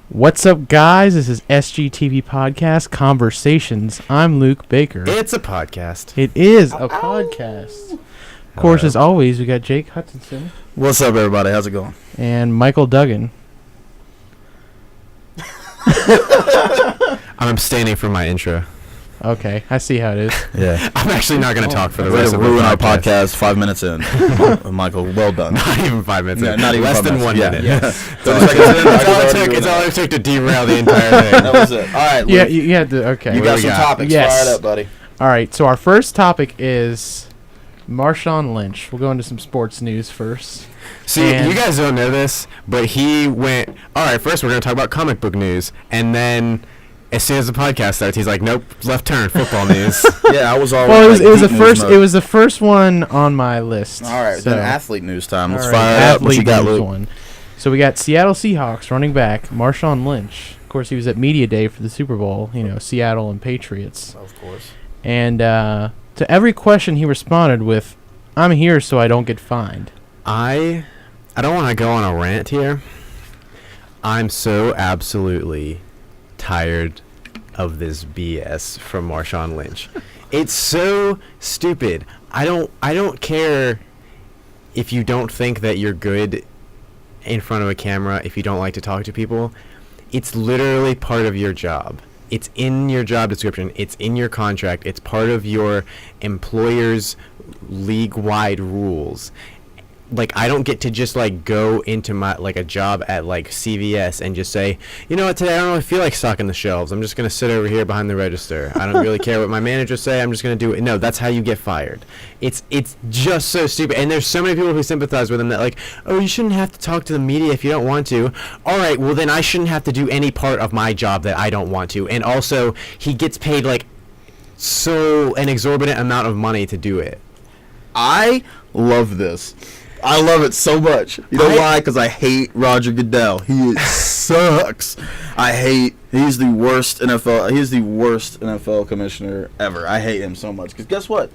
What's up, guys? This is SGTV Podcast Conversations. I'm Luke Baker. It's a podcast. It is a podcast. Of course, as always, we got Jake Hutchinson. What's up, everybody? How's it going? And Michael Duggan. I'm abstaining from my intro. Okay, I see how it is. Yeah. I'm actually not going to talk for the Way rest to of ruin our podcast. podcast 5 minutes in. Michael, well done. Not even 5 minutes. Yeah, in. not even Less 5 than minutes. 1 Yeah. minute. Yes. 30 seconds in, It's all it took to derail the entire thing. That was it. All right, Luke. Yeah, you had to. Okay. You What got do we some got? topics. Yes. Fire it up, buddy. All right. So our first topic is Marshawn Lynch. We'll go into some sports news first. See, And- you guys don't know this, but he went, all right, first we're going to talk about comic book news. And then as soon as the podcast starts, he's like, nope, left turn, football news. Yeah, I was already. Well, it was the deep first. news It mode. was the first one on my list. All right, So, then athlete news time. Let's all right, fire it up. What you athlete got, news Luke? one. So we got Seattle Seahawks running back Marshawn Lynch. Of course, he was at Media Day for the Super Bowl. You know, Seattle and Patriots. Of course. And to every question he responded with, "I'm here so I don't get fined." I don't want to go on a rant here. I'm so absolutely tired of this BS from Marshawn Lynch. It's so stupid. I don't care if you don't think that you're good in front of a camera, if you don't like to talk to people. It's literally part of your job. It's in your job description. It's in your contract. It's part of your employer's league-wide rules. Like, I don't get to just, like, go into my, like, a job at, like, CVS and just say, you know what, today I don't really feel like stocking the shelves. I'm just going to sit over here behind the register. I don't really care what my managers say. I'm just going to do it. No, that's how you get fired. It's just so stupid. And there's so many people who sympathize with him that, like, oh, you shouldn't have to talk to the media if you don't want to. All right, well, then I shouldn't have to do any part of my job that I don't want to. And also, he gets paid, like, an exorbitant amount of money to do it. I love this. I love it so much. You know why? Because I hate Roger Goodell. He sucks. He's the worst NFL. He's the worst NFL commissioner ever. I hate him so much. Because guess what?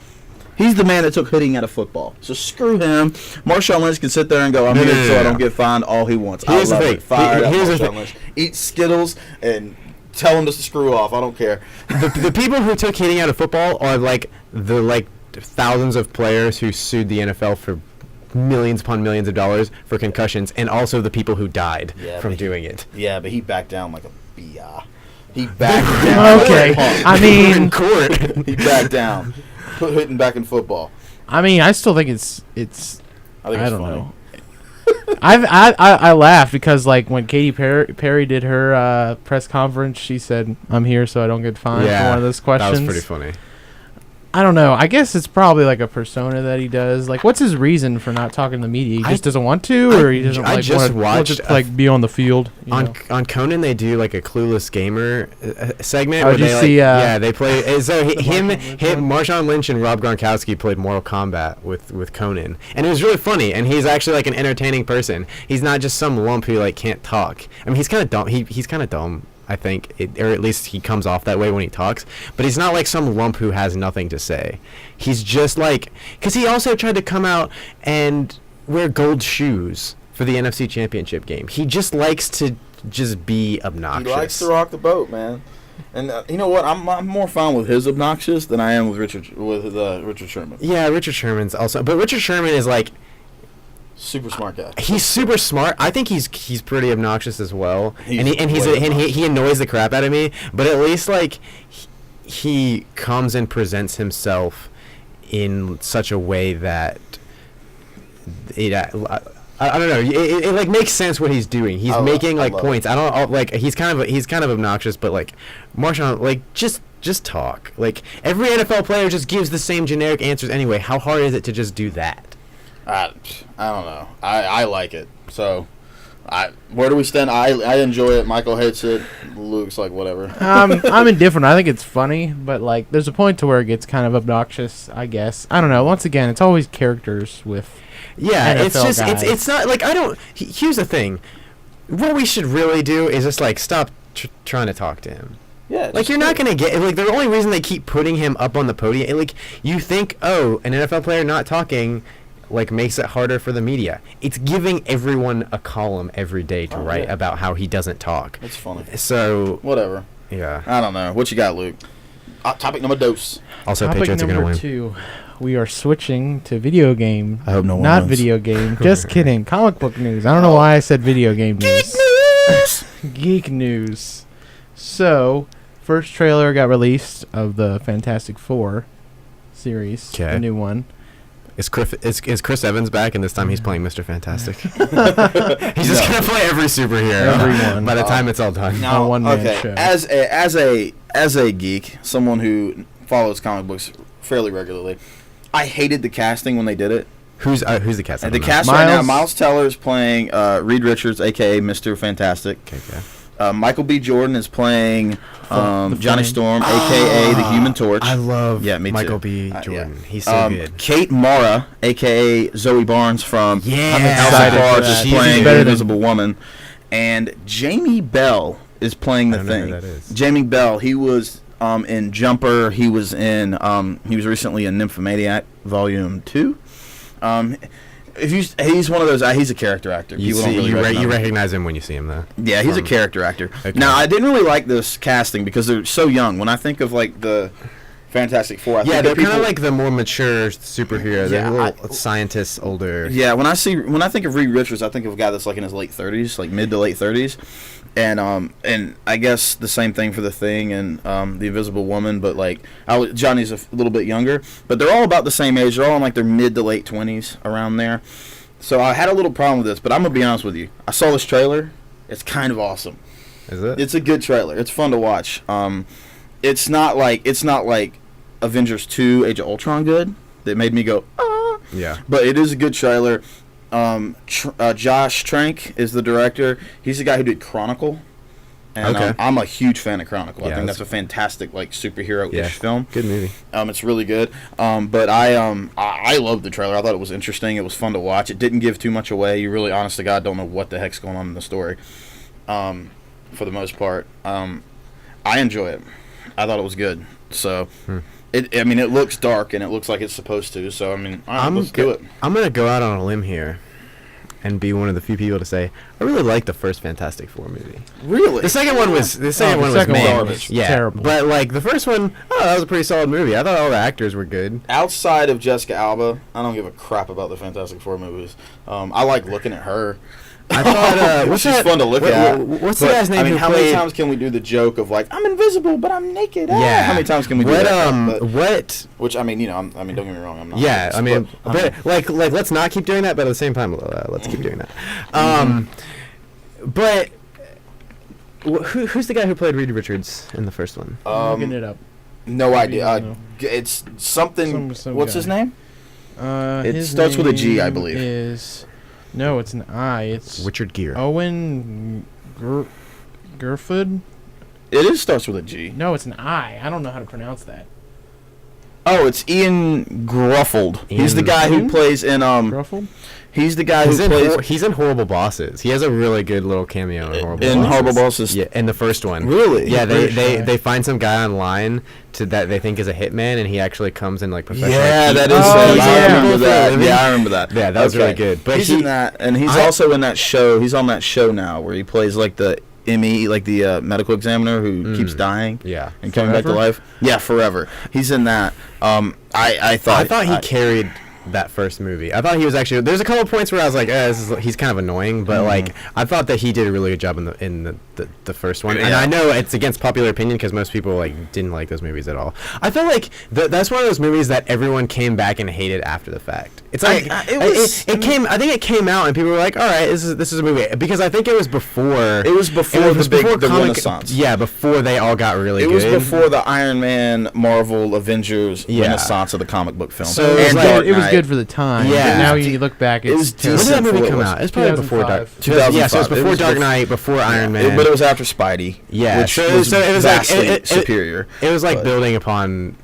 He's the man that took hitting out of football. So screw him. Marshawn Lynch can sit there and go, I'm here so I don't get fined all he wants. Here's I love the it. thing. Fire up Here's the Marshawn thing. Lynch. Eat Skittles and tell him just to screw off. I don't care. The people who took hitting out of football are like thousands of players who sued the NFL for millions upon millions of dollars for concussions, and also the people who died from doing it. Yeah, but he backed down like a BI. He backed down. Okay, Punk. I mean, in court. He backed down. Put hitting back in football. I mean, I still think it's. I think it's I don't funny. know. I laughed because, like, when Katy Perry did her press conference, she said, "I'm here so I don't get fined," for one of those questions. That was pretty funny. I don't know. I guess it's probably like a persona that he does. Like, what's his reason for not talking to the media? He just doesn't want to, or he doesn't like just want watched to like be on the field. You know? On Conan, they do like a clueless gamer segment. Oh, where did you they, see, yeah, they play. So him, Marshawn Marshawn Lynch, and Rob Gronkowski played Mortal Kombat with Conan, and it was really funny. And he's actually like an entertaining person. He's not just some lump who like can't talk. I mean, he's kind of dumb. He's kind of dumb. I think, or at least he comes off that way when he talks. But he's not like some lump who has nothing to say. He's just like, because he also tried to come out and wear gold shoes for the NFC Championship game. He just likes to just be obnoxious. He likes to rock the boat, man. And you know what? I'm more fine with his obnoxious than I am with Richard Sherman. Yeah, Richard Sherman's also, but Richard Sherman is like, Super smart guy. he's super smart. I think he's pretty obnoxious as well, and He's way obnoxious. he annoys the crap out of me. But at least like he comes and presents himself in such a way that it. I don't know. It like makes sense what he's doing. He's making like points. I don't like he's kind of obnoxious, but like Marshawn, like just talk. Like every NFL player just gives the same generic answers anyway. How hard is it to just do that? I don't know. I like it. So, where do we stand? I enjoy it. Michael hates it. Luke's like whatever. I'm indifferent. I think it's funny, but like, there's a point to where it gets kind of obnoxious. I guess. I don't know. Once again, it's always characters with. Yeah, NFL it's just guys. it's not like I don't. Here's the thing, what we should really do is just like stop trying to talk to him. Yeah, Like, you're not gonna get like the only reason they keep putting him up on the podium. Like, you think, oh, an NFL player not talking like makes it harder for the media. It's giving everyone a column every day to write about how he doesn't talk. That's funny. So whatever. yeah. I don't know. What you got, Luke? Topic number dos. Also, Topic Patriots are gonna number win. 2. We are switching to video game. I hope no one Not wins. video game. Just kidding. Comic book news. I don't know why I said video game news. Geek news. So, first trailer got released of the Fantastic Four series, the new one. Is Chris Evans back, and this time he's playing Mr. Fantastic? He's just gonna play every superhero. Everyone. By the time it's all done. A one-man show. As a geek, someone who follows comic books fairly regularly, I hated the casting when they did it. Who's the cast? The cast right now, Miles Teller's playing Reed Richards, a.k.a. Mr. Fantastic. Okay. Michael B. Jordan is playing Johnny Flame. Storm, a.k.a. the Human Torch. I love me Michael too. B. Jordan. He's so good. Kate Mara, a.k.a. Zoe Barnes from Yeah. I'm excited House of for Cards, that. is She's playing better the than- Invisible Woman. And Jamie Bell is playing the I don't know thing. who that is. Jamie Bell, he was in Jumper. He was in he was recently in Nymphomaniac Volume 2. He's one of those. He's a character actor. You recognize him when you see him, though. Yeah, he's a character actor. Okay. Now, I didn't really like this casting because they're so young. When I think of like the Fantastic Four, I think they're of people, kind of like the more mature superheroes. Yeah, They're little scientists, older. Yeah, when I think of Reed Richards, I think of a guy that's like in his late 30s, like mid to late 30s, and I guess the same thing for the Thing and the Invisible Woman, but like Johnny's a little bit younger, but they're all about the same age. They're all in like their mid to late 20s around there. So I had a little problem with this, but I'm gonna be honest with you. I saw this trailer. It's kind of awesome. Is it? It's a good trailer. It's fun to watch. It's not like Avengers 2 Age of Ultron good that made me go ah. Yeah. But it is a good trailer. Josh Trank is the director. He's the guy who did Chronicle. And Okay. I'm a huge fan of Chronicle. Yeah, I think that's a fantastic like superhero-ish film. Good movie. It's really good. But I loved the trailer. I thought it was interesting. It was fun to watch. It didn't give too much away. You really, honest to God, don't know what the heck's going on in the story. For the most part, I enjoy it. I thought it was good. So, it looks dark and it looks like it's supposed to. So, let's do it. I'm gonna go out on a limb here, and be one of the few people to say I really liked the first Fantastic Four movie. Really? The second one was garbage. Yeah, Terrible. But like the first one, that was a pretty solid movie. I thought all the actors were good. Outside of Jessica Alba, I don't give a crap about the Fantastic Four movies. I like looking at her. I thought she's fun to look at. What's the guy's name? How many times can we do the joke of like I'm invisible but I'm naked? Yeah. How many times can we do that? What? Which don't get me wrong. I'm not. Yeah, but let's not keep doing that. But at the same time, let's keep doing that. But who's the guy who played Reed Richards in the first one? Looking it up. No idea. It's something. Some what's guy. his name? It His starts with a G, I name believe. No, it's an I. It's Richard Gere. Owen Gerfood. It starts with a G. No, it's an I. I don't know how to pronounce that. Oh, it's Ian Gruffeld. He's the guy who Ian? plays in Gruffeld? He's the guy who plays He's in Horrible Bosses. He has a really good little cameo in Horrible Bosses. Horrible Bosses. Yeah, in the first one. Really? Yeah, British guy. they find some guy online that they think is a hitman, and he actually comes in like professional. Yeah, that is. Oh, I yeah. remember that. Yeah, I remember that. Yeah, that was really good. But he's in that, and he's also in that show. He's on that show now where he plays like the ME, like the medical examiner who keeps dying. Yeah, and coming back to life. Yeah, forever. He's in that. I thought he carried that first movie. I thought he was actually. There's a couple points where I was like, he's kind of annoying, but like I thought that he did a really good job in the first one. And I know it's against popular opinion because most people like didn't like those movies at all. I felt like that's one of those movies that everyone came back and hated after the fact. It's like I think it came out and people were like, all right, this is a movie, because I think it was before. It was before the Renaissance. Yeah, before they all got really good. It was before the Iron Man, Marvel, Avengers Renaissance of the comic book film. So it was good for the time. Yeah. But now you look back, it's terrible. When did that movie Decent come for out? It was probably before Dark. 2005. Yeah, so it was before Dark before- Knight, before Iron Man. But it was after Spidey. Yeah, which so was it was like vastly superior. It was like building upon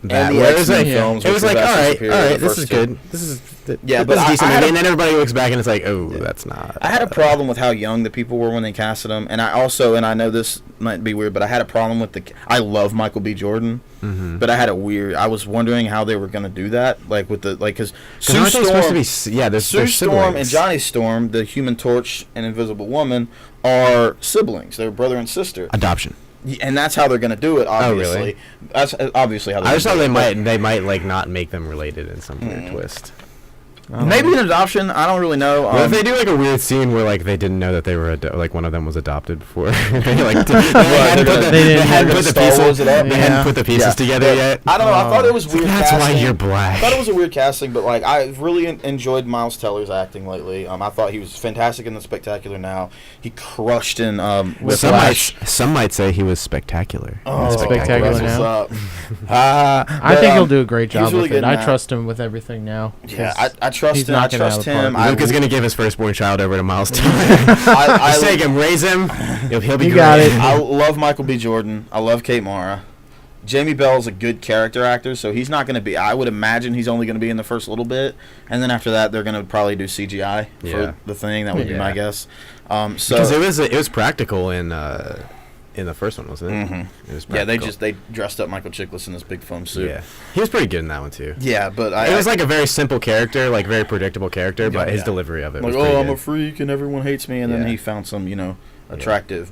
that. And the where it was X-Men like, films, it was which like, were all vastly right, superior all to right, the this is first two. good. This is Yeah, this but is a decent I movie. had And then everybody looks back and it's like, oh, that's not. I had a problem with how young the people were when they casted them, and I know this might be weird, but I had a problem with I love Michael B. Jordan, but I was wondering how they were gonna do that, like with the because Sue Storm, supposed to be there's Sue Storm siblings. and Johnny Storm, the Human Torch and Invisible Woman, are siblings. They're brother and sister. Adoption. And that's how they're going to do it, obviously. Oh, really? That's obviously how they're I just thought it. they might like not make them related in some weird twist. Maybe an adoption. I don't really know. What if they do like a weird scene where like they didn't know that they were like one of them was adopted before? They like hadn't put the pieces together yet. I don't know. I thought it was weird. That's casting. why you're black. I thought it was a weird casting, but like I really enjoyed Miles Teller's acting lately. I thought he was fantastic in The Spectacular Now. He crushed in Whiplash. Some might say he was spectacular. Oh, Spectacular that's Now. what's up. I think he'll do a great job really with good it. in I that. trust him with everything now. Yeah, I trust he's him. I knocking it out trust of the park. him. Luke is gonna give his firstborn child over to Miles Teller. I Take him, raise him. He'll be You great. got it. I love Michael B. Jordan. I love Kate Mara. Jamie Bell's a good character actor, so he's not going to be. I would imagine he's only going to be in the first little bit, and then after that, they're going to probably do CGI for the thing. That would be my guess. So Because it was practical in the first one, wasn't it? Mm-hmm. It was practical. They dressed up Michael Chiklis in this big foam suit. Yeah, he was pretty good in that one too. Yeah, but it was like a very simple character, like very predictable character, but his delivery of it was pretty I'm good. a freak and everyone hates me, and then he found some attractive.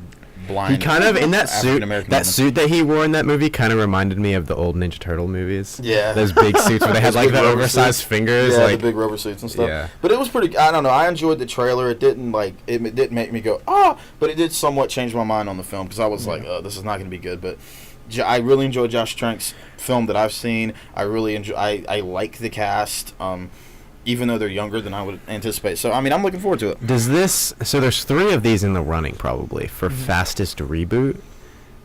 Blind. He kind of in that suit. Woman. Suit that he wore in that movie kind of reminded me of the old Ninja Turtle movies. Yeah, those big suits where they had like the oversized suits. fingers. Yeah, like the big rubber suits and stuff. Yeah. But it was pretty. I don't know. I enjoyed the trailer. It didn't it didn't make me go but it did somewhat change my mind on the film because I was like, this is not going to be good. But I really enjoyed Josh Trank's film that I've seen. I really enjoy. I like the cast. Even though they're younger than I would anticipate. So, I mean, I'm looking forward to it. So there's 3 of these in the running, probably, for fastest reboot.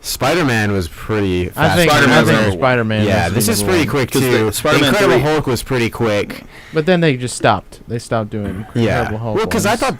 Spider-Man was pretty fast. I think Spider-Man. Yeah, this is pretty quick, too. The Incredible Hulk was pretty quick. But then they just stopped. They stopped doing Incredible Hulk. Well, because I thought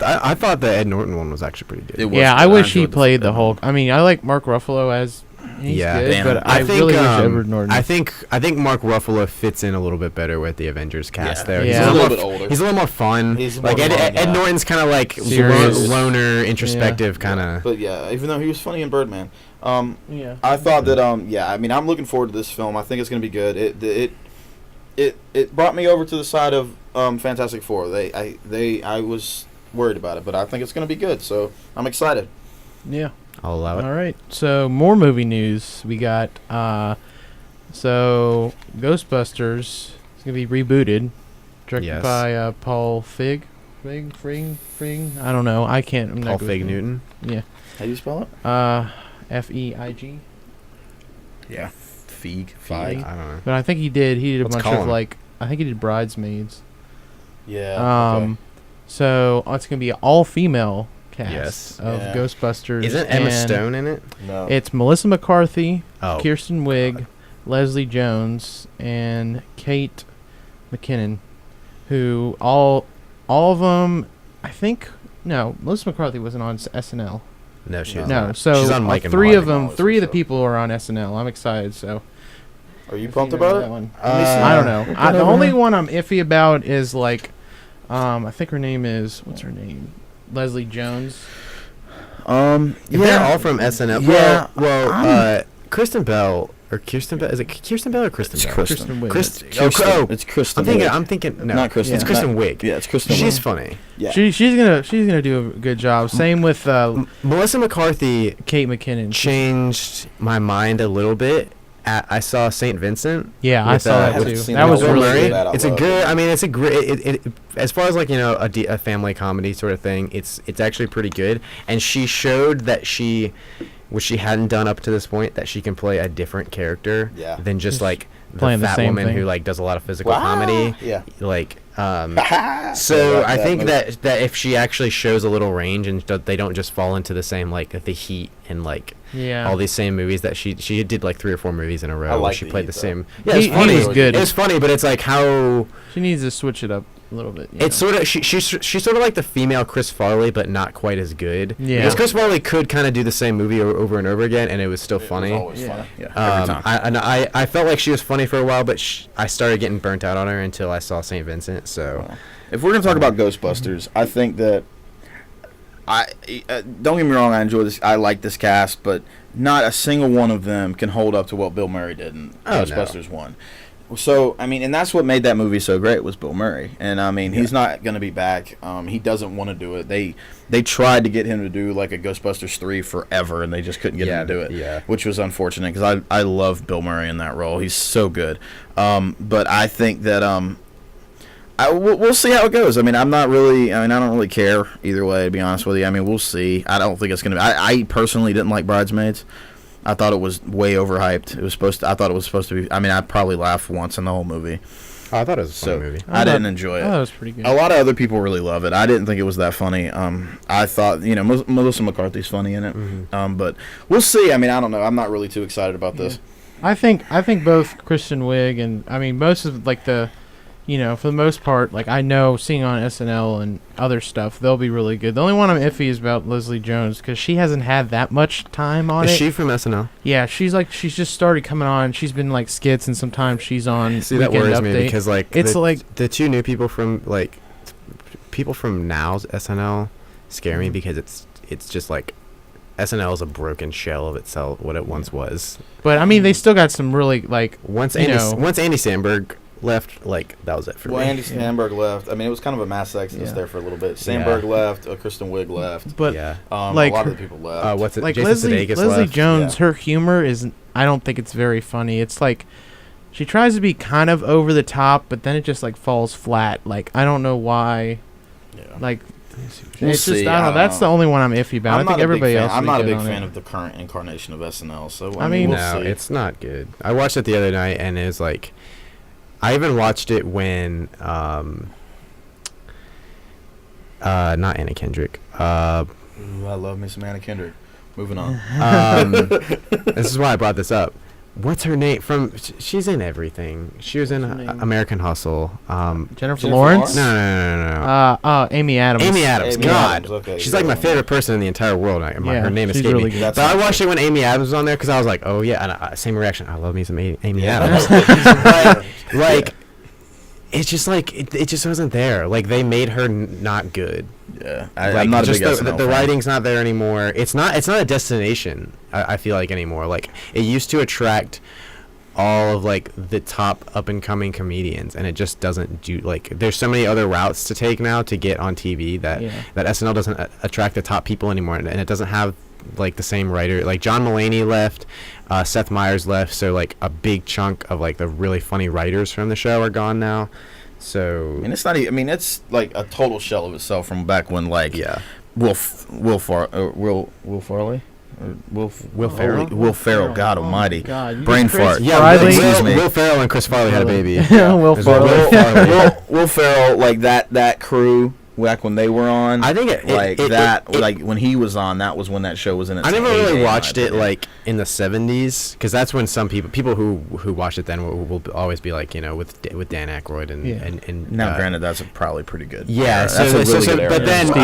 the Ed Norton one was actually pretty good. I wish he played the Hulk. I mean, I like Mark Ruffalo as... He's good, but I really wish Edward Norton. I think Mark Ruffalo fits in a little bit better with the Avengers cast there. Yeah. He's a little bit older. He's a little more fun. Ed Norton's kind of like loner, introspective kind of. But yeah, even though he was funny in Birdman, I thought that I mean, I'm looking forward to this film. I think it's going to be good. It brought me over to the side of Fantastic Four. I was worried about it, but I think it's going to be good. So I'm excited. Yeah. I'll allow it. All right. So more movie news. We got so Ghostbusters is gonna be rebooted, directed by Paul Fig. I don't know. I can't. I'm not Paul Fig Newton. Yeah. How do you spell it? Feig. Yeah. Feig. I don't know. But I think he did a Let's bunch call of him. I think he did Bridesmaids. Yeah. Okay. So it's gonna be an all-female cast of Yeah. Ghostbusters. Isn't Emma Stone in it? No. It's Melissa McCarthy, Oh. Kirsten Wiig, Leslie Jones, and Kate McKinnon, who all of them, I think. No, Melissa McCarthy wasn't on SNL. No, she was No, not. so She's on Mike and three Molly. of them, three of the people are on SNL. I'm excited. So. Are you pumped about it? One. I don't know. The only one I'm iffy about is I think her name is what's her name? Leslie Jones. They're all from SNL. Yeah. Well, Kristen Bell or Kirsten Bell. Is it Kirsten Bell or Kristen Bell? Kristen Wiig. It's Kristen. I'm thinking. No, not Kristen. It's Kristen Wiig. Yeah, it's Kristen. She's Wiig. funny. Yeah. She's gonna do a good job. Same with Melissa McCarthy. Kate McKinnon Changed my mind a little bit. I saw St. Vincent. Yeah, I saw that too. That that was one. really That good. It's a good. I mean, it's a great. It as far as a family comedy sort of thing. It's actually pretty good. And she showed that which she hadn't done up to this point, that she can play a different character than just the fat woman who does a lot of physical comedy. Yeah. So I think that if she actually shows a little range and they don't just fall into the same The Heat and all these same movies that she did 3 or 4 movies in a row where she played the same. Yeah, it's funny. He was good. It was funny, but it's how she needs to switch it up a little bit. It's sort of she's sort of like the female Chris Farley, but not quite as good. Yeah, because Chris Farley could kind of do the same movie over and over again, and it was still funny. It was always funny. Yeah, every time. I felt like she was funny for a while, but I started getting burnt out on her until I saw St. Vincent. So, if we're gonna talk about Ghostbusters, I think that don't get me wrong, I enjoy this. I like this cast, but not a single one of them can hold up to what Bill Murray did in Ghostbusters 1. So, I mean, and that's what made that movie so great was Bill Murray. And, I mean, he's not going to be back. He doesn't want to do it. They tried to get him to do, like, a Ghostbusters 3 forever, and they just couldn't get him to do it, which was unfortunate because I love Bill Murray in that role. He's so good. But I think that we'll see how it goes. I mean, I don't really care either way, to be honest with you. I mean, we'll see. I don't think it's going to be. I personally didn't like Bridesmaids. I thought it was way overhyped. I thought it was supposed to be. I mean, I probably laughed once in the whole movie. Oh, I thought it was a funny movie. I didn't enjoy it. Oh, it was pretty good. A lot of other people really love it. I didn't think it was that funny. I thought, Melissa McCarthy's funny in it. Mm-hmm. But we'll see. I mean, I don't know. I'm not really too excited about this. I think both Kristen Wiig and I mean most of like the, for the most part, like I know seeing on SNL and other stuff, they'll be really good. The only one I'm iffy is about Leslie Jones because she hasn't had that much time on it. Is she from SNL? Yeah, she's just started coming on. She's been like skits and sometimes she's on. See, that worries me because it's the two new people from people from now's SNL scare me because it's just like SNL is a broken shell of itself, what it once was. But I mean, they still got some really once Andy Samberg left, that was it for me. Well, Andy Samberg left. I mean, it was kind of a mass exodus there for a little bit. Samberg left, Kristen Wiig left. But a lot of the people left. What's it? Like Jason Sudeikis Leslie left. Jones, her humor is. I don't think it's very funny. It's like she tries to be kind of over the top, but then it just falls flat. Like I don't know why. Yeah. It's just I don't know. That's the only one I'm iffy about. I think everybody else. I'm not a big fan of the current incarnation of SNL. So I mean, no, it's not good. I watched it the other night, and it was like. I even watched it when, not Anna Kendrick. I love me some Anna Kendrick. Moving on. This is why I brought this up. What's her name? She's in everything. She was in American Hustle. Jennifer Lawrence? No. Amy Adams. Amy Adams. Amy God. Adams, okay, she's like my favorite person in the entire world. Her name escaped really me. good. But I watched it when Amy Adams was on there because I was like, oh yeah, and same reaction. I love me some Amy Adams. It's just it just wasn't there. Like they made her not good. Yeah, I'm not a big SNL fan. The writing's not there anymore. It's not a destination. I feel like anymore. Like it used to attract all of the top up and coming comedians, and it just doesn't do. There's so many other routes to take now to get on TV that SNL doesn't attract the top people anymore, and it doesn't have the same writer. John Mulaney left, Seth Meyers left, so a big chunk of the really funny writers from the show are gone now. So I mean, it's not. It's a total shell of itself from back when Will Farley. Will Ferrell? Will Ferrell, God almighty. God, brain fart. Yeah, excuse me. Will Ferrell and Chris Farley had a baby. Will Farley. Will Ferrell, that crew back when they were on. I think when he was on, that was when that show was in its I never really heyday, watched it in the 70s because that's when some people who watched it then will always be with Dan Aykroyd and now granted that's probably pretty good. Yeah, that's a really good era. But then Steve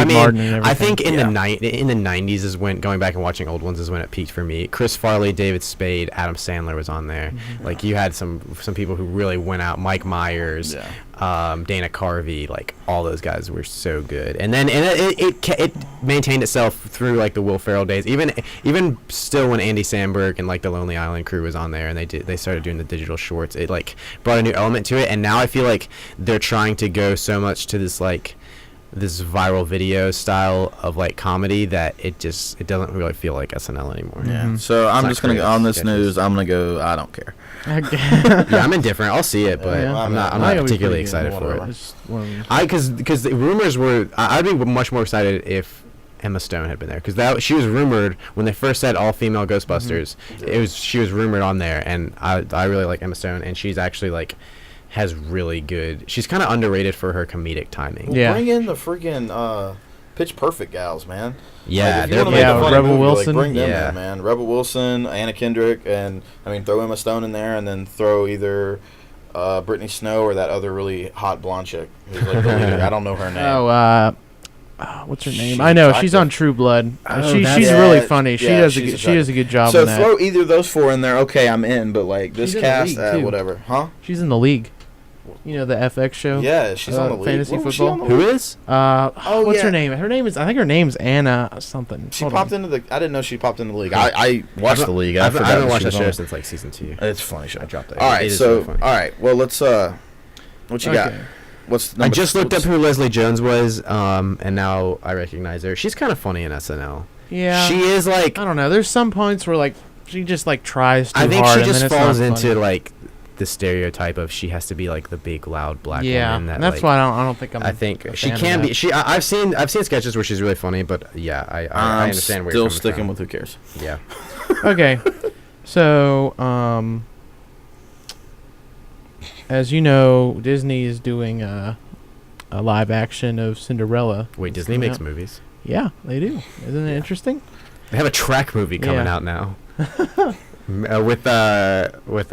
I think in the 90s is when going back and watching old ones is when it peaked for me. Chris Farley, David Spade, Adam Sandler was on there. Mm-hmm. You had some people who really went out. Mike Myers. Yeah. Dana Carvey, all those guys were so good, and then it maintained itself through the Will Ferrell days. Even still, when Andy Samberg and the Lonely Island crew was on there, and they started doing the digital shorts, it brought a new element to it. And now I feel like they're trying to go so much to this this viral video style of comedy that it doesn't really feel like SNL anymore. Yeah. Mm-hmm. So I'm just gonna go on this news. I'm gonna go. I don't care. Yeah, I'm indifferent. I'll see it, but I'm not particularly excited for it. Because the rumors were, I'd be much more excited if Emma Stone had been there because she was rumored when they first said all female Ghostbusters. Mm-hmm. She was rumored on there, and I really like Emma Stone, and she's actually has really good. She's kind of underrated for her comedic timing. Well, bring in the freaking Pitch Perfect gals, man. Yeah, Rebel Wilson. Bring them in, man. Rebel Wilson, Anna Kendrick, and throw Emma Stone in there, and then throw either Brittany Snow or that other really hot blonde chick who's the leader. I don't know her name. What's her name? I know she's on True Blood. She's really funny. She does a good job. So in that. throw either of those four in there. Okay, I'm in. But this cast, whatever, huh? She's in the league. You know the FX show. Yeah, she's on the league. fantasy What was she football. on the Who league? is? What's yeah. her name? I think her name's Anna something. She Hold popped on. into the. I didn't know she popped in the league. I watched the league. I forgot haven't that watched she the was show on. since like season 2. It's a funny show. I dropped it. All right, It is so really funny. all right. Well, let's. What you got? Okay. What's I just looked up who Leslie Jones was, and now I recognize her. She's kind of funny in SNL. Yeah. She is like. I don't know. There's some points where like she just like tries too I think hard. she and then just it's falls not into funny. like the stereotype of she has to be like the big loud black Yeah, woman. That, and that's like, why I don't think I'm. I think a she fan of can that. be. I've seen sketches where she's really funny, but yeah, I I'm understand where still you're coming sticking from. with who cares. Yeah. Okay, so as you know, Disney is doing a live action of Cinderella. Wait, Disney coming makes out. movies. Yeah, they do. Isn't it interesting? They have a track movie coming Yeah. out now. With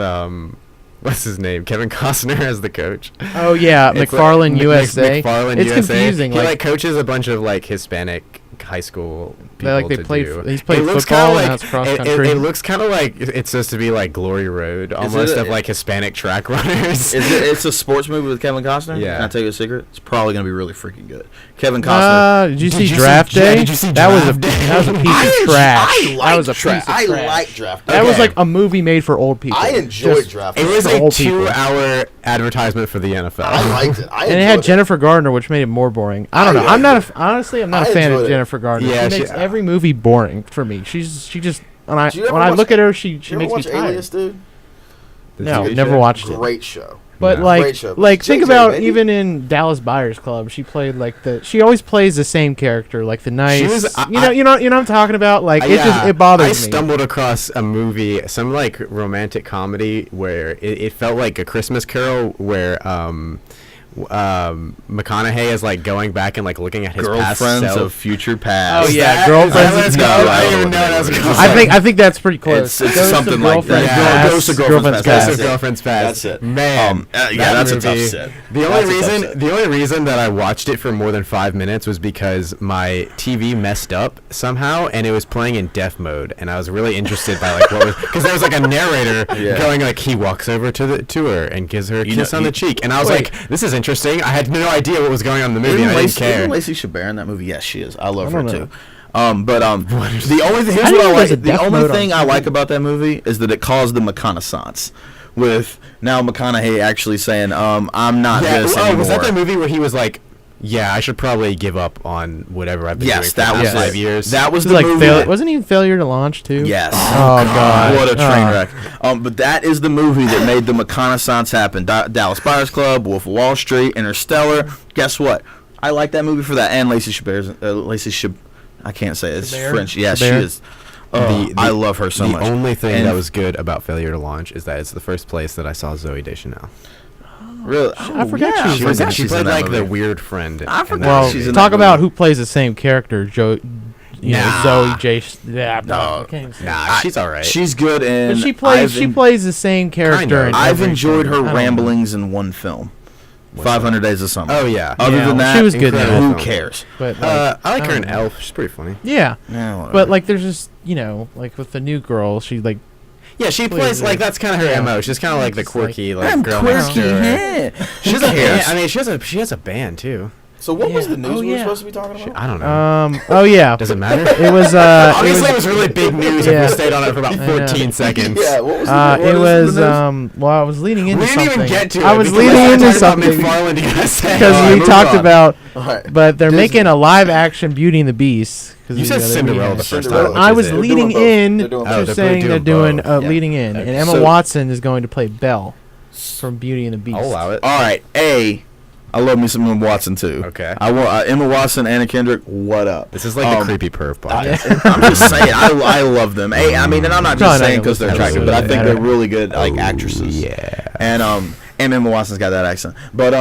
what's his name? Kevin Costner as the coach. Oh yeah, It's McFarlane like, USA. McFarlane It's USA. confusing. He Like, like coaches a bunch of like Hispanic high school people they to played. do. He's played It looks football kinda and like that's cross it country. it looks kind of like it's supposed to be like Glory Road, almost of like Hispanic track runners. It's a sports movie with Kevin Costner. Yeah. Can I tell you a secret? It's probably gonna be really freaking good. Kevin Costner. Did you Did see you see- Draft yeah, Day? did you see that was a Draft Day? that was a piece of trash. That was a piece of I trash. like Draft Day. That was Okay. like a movie made for old people. I enjoyed Just- Draft It Day. was for a old people. 2-hour advertisement for the NFL. I liked it. I And it enjoyed had Jennifer Gardner, which made it more boring. I don't know. I I'm not liked honestly, I'm not I a fan of enjoyed it. Jennifer Gardner. Yeah, she she- makes every movie boring for me. she just when I Do you ever when I watch- look at her, she Did you ever makes me watch tired. Alias, dude? No, TV never show? watched it. Great show. But No. Great like, show. like think JJ, about baby. even in Dallas Buyers Club, she played like she always plays the same character, like the nice. was- you know what I'm talking about. Like it Yeah, it bothers I me. stumbled across a movie, some like romantic comedy where it felt like A Christmas Carol, where McConaughey is like going back and like looking at his past Girlfriends self. of Future Past. Oh yeah, that- Girlfriends. Let's No, go. I I don't didn't know know what that was that is. called. I think that's pretty close. It's Ghost something of like that. Girlfriend's Yeah. Past, Ghost of Girlfriend's Ghost Past. of Girlfriend's Past. That's it. Man, Yeah, that's a tough movie- set. The That's only a tough reason set. the only reason that I watched it for more than 5 minutes was because my TV messed up somehow and it was playing in deaf mode and I was really interested by like what was because there was like a narrator Yeah. going like he walks over to her and gives her a You kiss know- on the cheek and I was Wait. like this is interesting. I had no idea what was going on in the movie and I didn't care. Isn't Lacey Chabert in that movie? Yes, she is. I love I her don't too. know. The only thing, here's I didn't what know I there's a like. The death only mode on thing I TV. like about that movie is that it caused the McConaissance. With now McConaughey actually saying, "I'm not this anymore." was that the movie where he was like, "Yeah, I should probably give up on whatever I've been doing Yes, for that the was past 5 it. years." That was It the was like movie. wasn't he failure to launch too? Yes. Oh god. What a train Oh. wreck. But that is the movie that made the McConaissance happen. Dallas Buyers Club, Wolf of Wall Street, Interstellar. Guess what? I like that movie for that. And Lacey Chabert's I can't say it. It's Chabert? French. Yeah, she Chabert? is. I love her so the much. only thing And that was good about Failure to Launch is that it's the first place that I saw Zoe Deschanel. Really, I forgot yeah, she was in forgot it. She she's played in that like the movie. weird friend. I in forgot that Well, she's movie. in talk that about movie. who plays the same character, Joe. You know, Nah. Zoe J. Yeah, No. I can't even say it. Nah, she's all right. She's good, and But she plays. I've plays the same character. Kinda. in I've every enjoyed film. her I don't know. ramblings in one film, What's 500 Days of Summer. Oh yeah. Other Yeah, than well, that, she was good in incredible that. who film. cares? But I like her in don't know. Elf. She's pretty funny. Yeah, Yeah, whatever. but like there's just like with the new girl, she like Yeah, she Plays plays like it. that's kind of her Yeah. MO. She's kind of like the Just like, quirky like I'm girl next quirky. door. Yeah. She has Who a band. cares? I mean, she has a band too. So what was Yeah. the news Oh, we were yeah. supposed to be talking about? I don't know. oh yeah, Does it matter? it was Obviously, it was really big news Yeah. if we stayed on it for about I know. 14 seconds. Yeah, what was the it what was the news? well I was leading We into didn't something. even get to it. I was because leading we're into talking about something McFarlane USA. because Alright, we move talked on. about, All right. but they're Disney. making a live action Beauty and the Beast. 'Cause You said they- Cinderella the first Cinderella. time. which I is was it. They're leading doing both. in They're doing to both. they're saying they're doing both. Yeah. leading in, and Emma So- Watson is going to play Belle from Beauty and the Beast. I'll allow it. All right, I love me some Emma Watson too. Okay. I want Emma Watson, Anna Kendrick. What up? This is like the creepy perv podcast. I'm just saying, I love them. I mean, and I'm not Probably just not saying gonna because they're listen to attractive, this but I one. think Yeah. they're really good actresses. Yeah. And Emma Watson's got that accent. But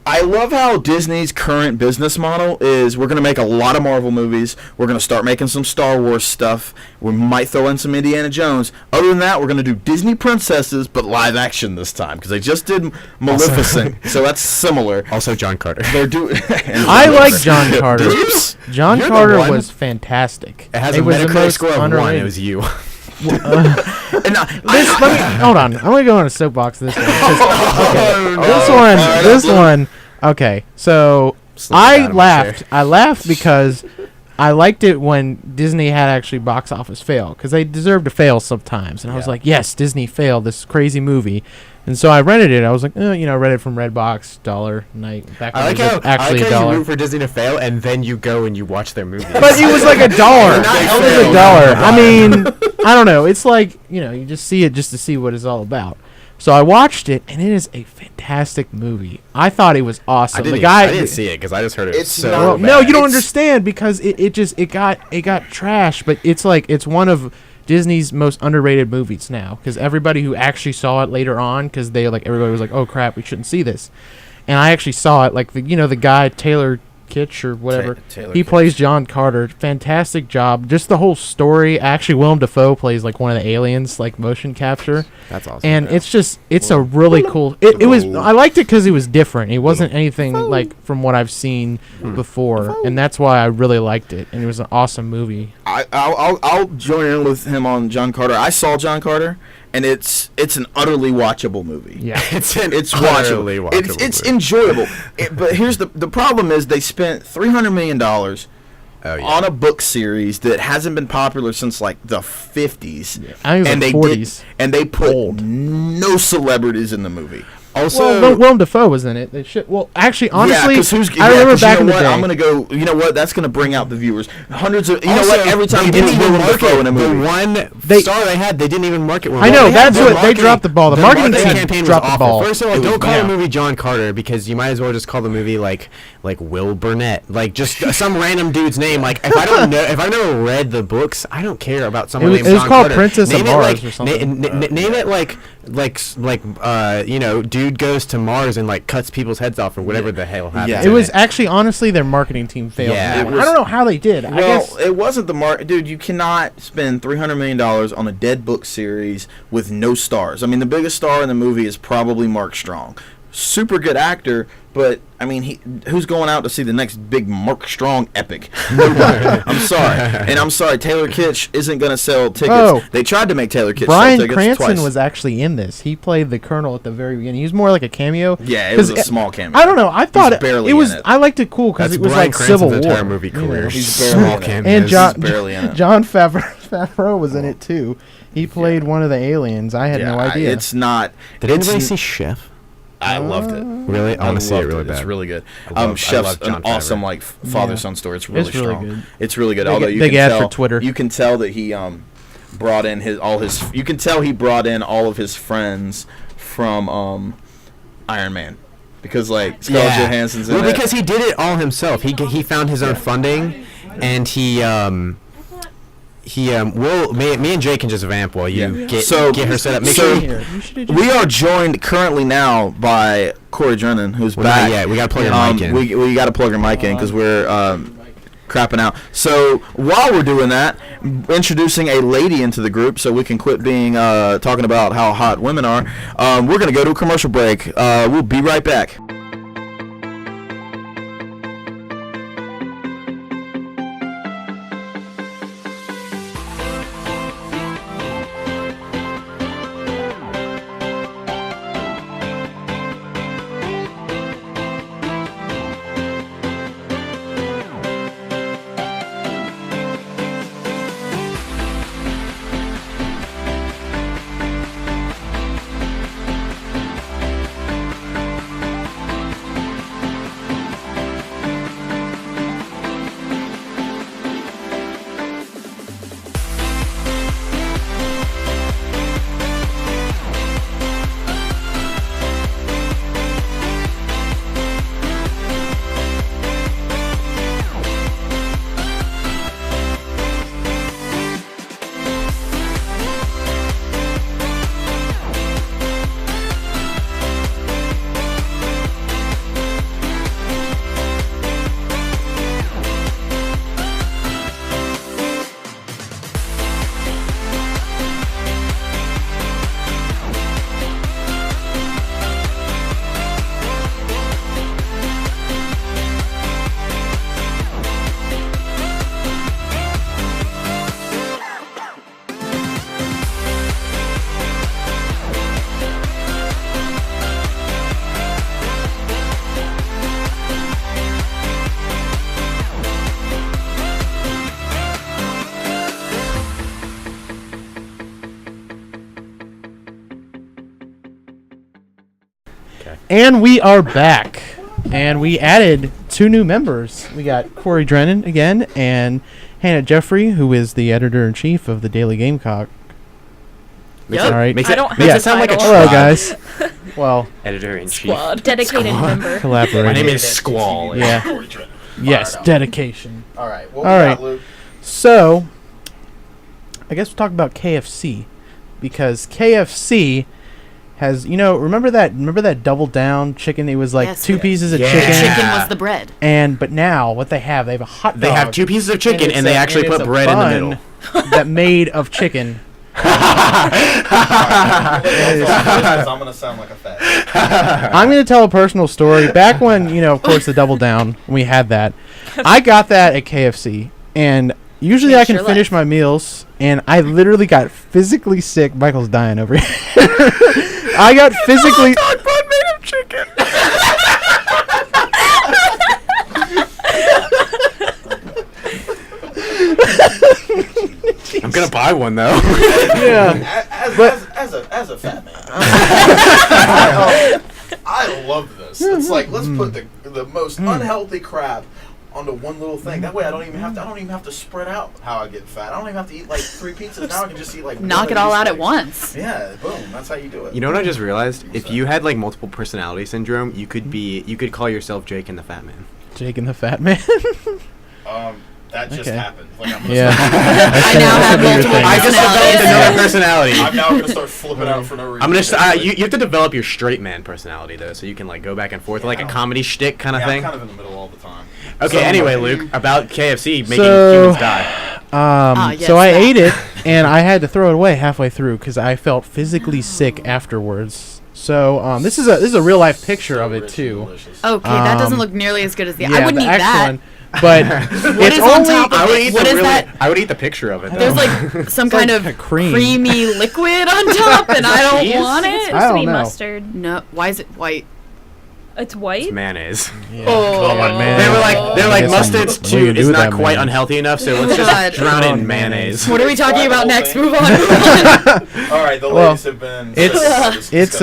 I love how Disney's current business model is we're going to make a lot of Marvel movies. We're going to start making some Star Wars stuff. We might throw in some Indiana Jones. Other than that, we're going to do Disney princesses, but live action this time because they just did Maleficent, so that's similar. Also, John Carter. They're doing. I like John Carter. Did you? John You're the Carter one. was fantastic. It has a was the Metacritic most score of 1. underrated. It was you. And Hold on. I'm gonna go on a soapbox this one. Oh, This one. Okay, so Slipping I out of my chair. laughed. I laughed because I liked it when Disney had actually box office fail, because they deserve to fail sometimes. And I was Yeah. like, yes, Disney failed this crazy movie. And so I rented it. I was like, read it from Redbox, $1 night. Back when I like it was how actually you $1. root for Disney to fail, and then you go and you watch their movies. But it was like $1. Not It was failed. $1. I mean, I don't know. It's like, you just see it just to see what it's all about. So I watched it, and it is a fantastic movie. I thought it was awesome. I didn't see it because I just heard it. It's Was so not- Well, bad. no, you don't It's- understand, because it got trashed, but it's one of Disney's most underrated movies now, because everybody who actually saw it later on, because everybody was like, oh crap, we shouldn't see this, and I actually saw it. Like the guy Taylor Kitsch or whatever, Taylor he Kitsch. plays John Carter. Fantastic job. Just the whole story. Actually, Willem Dafoe plays like one of the aliens, like motion capture. That's awesome. And it's a really cool. It was. I liked it because it was different. It wasn't anything like from what I've seen before, and that's why I really liked it. And it was an awesome movie. I'll join in with him on John Carter. I saw John Carter, and it's an utterly watchable movie. Yeah. It's utterly watchable. watchable It's movie. enjoyable. But here's the problem is they spent $300 million Oh, yeah. on a book series that hasn't been popular since like the 50s. I think it was and like they 40s. and they put Old. no celebrities in the movie. Also, Well, Willem Dafoe was in it. They should. Well, actually, honestly, yeah, 'cause I remember back in the what? day. I'm gonna go. You know what? That's gonna bring out the viewers. Hundreds of. You know also, what? Every time they you didn't put even Willem Dafoe market in a movie. the one They- star they had. They didn't even market. I know, that's their what- they dropped the ball. The their marketing team campaign was dropped the awful. ball. First of all, It was don't call bad. the movie John Carter, because you might as well just call the movie like Will Burnett, like just some random dude's name. Like if I don't know, if I've never read the books, I don't care about someone named It was John called Carter. Princess of Name it Mars like- or something. Name it dude goes to Mars and like cuts people's heads off or whatever the hell happened. Yeah. It was actually, honestly, their marketing team failed. Yeah. on that It one. I don't know how they did. I Well, guess it wasn't the dude. You cannot spend $300 million on a dead book series with no stars. I mean, the biggest star in the movie is probably Mark Strong. Super good actor, but I mean, who's going out to see the next big Mark Strong epic? Nobody. I'm sorry, and I'm sorry. Taylor Kitsch isn't going to sell tickets. Oh. They tried to make Taylor Kitsch Bryan sell tickets Cranston twice. was actually in this. He played the Colonel at the very beginning. He was more like a cameo. Yeah, it was 'Cause a small cameo. I don't know. I thought barely it was. in it. I liked it cool because That's it was Bryan like Civil Cranston's War. entire movie you know. career. He's barely in it. cameos. And John He's barely in it. John Favreau was in it too. He played one of the aliens. I had no idea. It's not. Did anybody it's- see Chef? I loved it. Really? I want to see it loved really bad. It's really good. I love Chef's Jon an awesome Favreau. like father-son story. It's really It's really strong. good. It's really good. Big- Although you big can ad tell, for Twitter. You can tell that he brought in all his. You can tell he brought in all of his friends from Iron Man, because like Scarlett Johansson's in well, it. because he did it all himself. He found his own funding, and me and Jay can just vamp while you Yeah. get So- her set up. Make so- sure Here, you should've just- We are joined currently now by Corey Drennan, who's Well, back. not yet. We gotta plug your mic in. We got to plug your mic in because we're crapping out. So while we're doing that, introducing a lady into the group so we can quit being talking about how hot women are. We're gonna go to a commercial break. We'll be right back. Okay. And we are back. And we added 2 new members. We got Corey Drennan again and Hannah Jeffrey, who is the editor-in-chief of the Daily Gamecock. Makes All right. Makes I it, don't makes have it sound like a title. Hello, tribe. guys. Well, Editor-in-chief. Squad. Dedicated member. collaborating. My name is Squall. Yeah. Corey Drennan. Yes, Fired up. dedication. All right. What All we right. got, Luke? So, I guess we'll talk about KFC because KFC has, remember that double down chicken? It was like Yes. 2 pieces of Yeah. The chicken, chicken was the bread. but now what they have a hot dog. They have 2 pieces of chicken, it's and they a- actually and it's put a bread in the bun middle. that made of chicken. I'm gonna sound like a fat. I'm going to tell a personal story. Back when, of course, the double down, we had that. I got that at KFC, and usually I Changed can your finish life. my meals, and I literally got physically sick. Michael's dying over here. I got physically. Dog bun made of chicken. I'm gonna buy one though. Yeah. As a fat man, I love this. It's like let's put the most unhealthy crap onto one little thing. That way, I don't even have to spread out how I get fat. I don't even have to eat like 3 pizzas. Now I can just eat like Knock one it of all these out at things. once. Yeah, boom. That's how you do it. You know what I just realized? If you had like multiple personality syndrome, you could call yourself Jake and the Fat Man. Jake and the Fat Man. That just Okay. happened. Like, I'm gonna Yeah. I now have multiple I just developed personalities. another personality. I'm now gonna start flipping out for no reason. I'm gonna. You have to develop your straight man personality though, so you can like go back and forth like a comedy shtick kind of Yeah, thing. I'm kind of in the middle all the time. Okay. So- Anyway, Luke, about KFC making So- humans die. yes, so I that. ate it, and I had to throw it away halfway through because I felt physically sick afterwards. So this is a real life picture of it Rich and too. delicious. Okay, that doesn't Um, look nearly as good as the. Yeah, I wouldn't the eat actual that. one, but What it's is on only. top of I would it? eat What the is really. that? I would eat the picture of it. I Though. There's like some like kind of a cream. creamy liquid on top, and I don't cheese? want It's it. supposed I to be don't know. mustard. No, why is it white? It's white. It's mayonnaise. Yeah. Oh, Yeah, man. They're like Guess mustard's what are you too gonna do is with not that quite mayonnaise? unhealthy enough, so let's God. just drown Oh, in mayonnaise. What are we talking about next? thing. Move on. All right, the Well, ladies have been. It's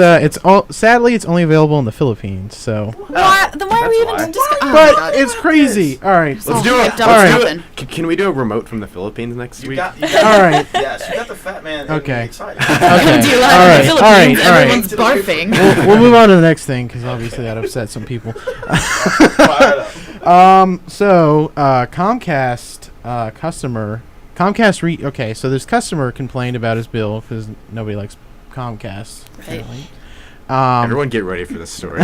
sadly it's only available in the Philippines. So, Why? Then why are we That's even? why. but it's crazy. All right. Let's Let's do it. hyped up All or right. something. Can we do a remote from the Philippines next You week? got, All right. Yes, you got the fat man. Okay. Excited. Come to you live All in right, the all right, Philippines. all right. Everyone's barfing. We'll move on to the next thing because obviously that upset some people. Fired up. So Comcast customer Comcast okay. So this customer complained about his bill because nobody likes Comcast. Apparently. Everyone get ready for this story.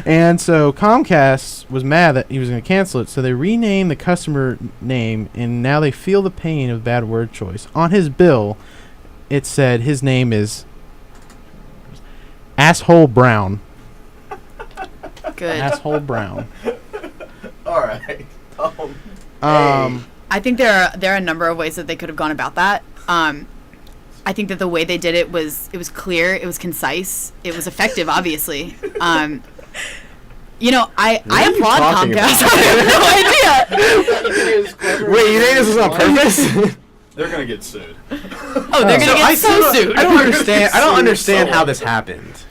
And so Comcast was mad that he was going to cancel it, so they renamed the customer name, and now they feel the pain of bad word choice. On his bill, it said his name is Asshole Brown. Good. Asshole Brown. All right. I think there are a number of ways that they could have gone about that. I think that the way they did it was clear, it was concise, it was effective, obviously. I are you applaud talking Comcast. about? I have no idea. Wait, you think this is on purpose? They're gonna get sued. Oh, they're gonna get so sued. I don't understand. I don't Sued understand so how much. this happened.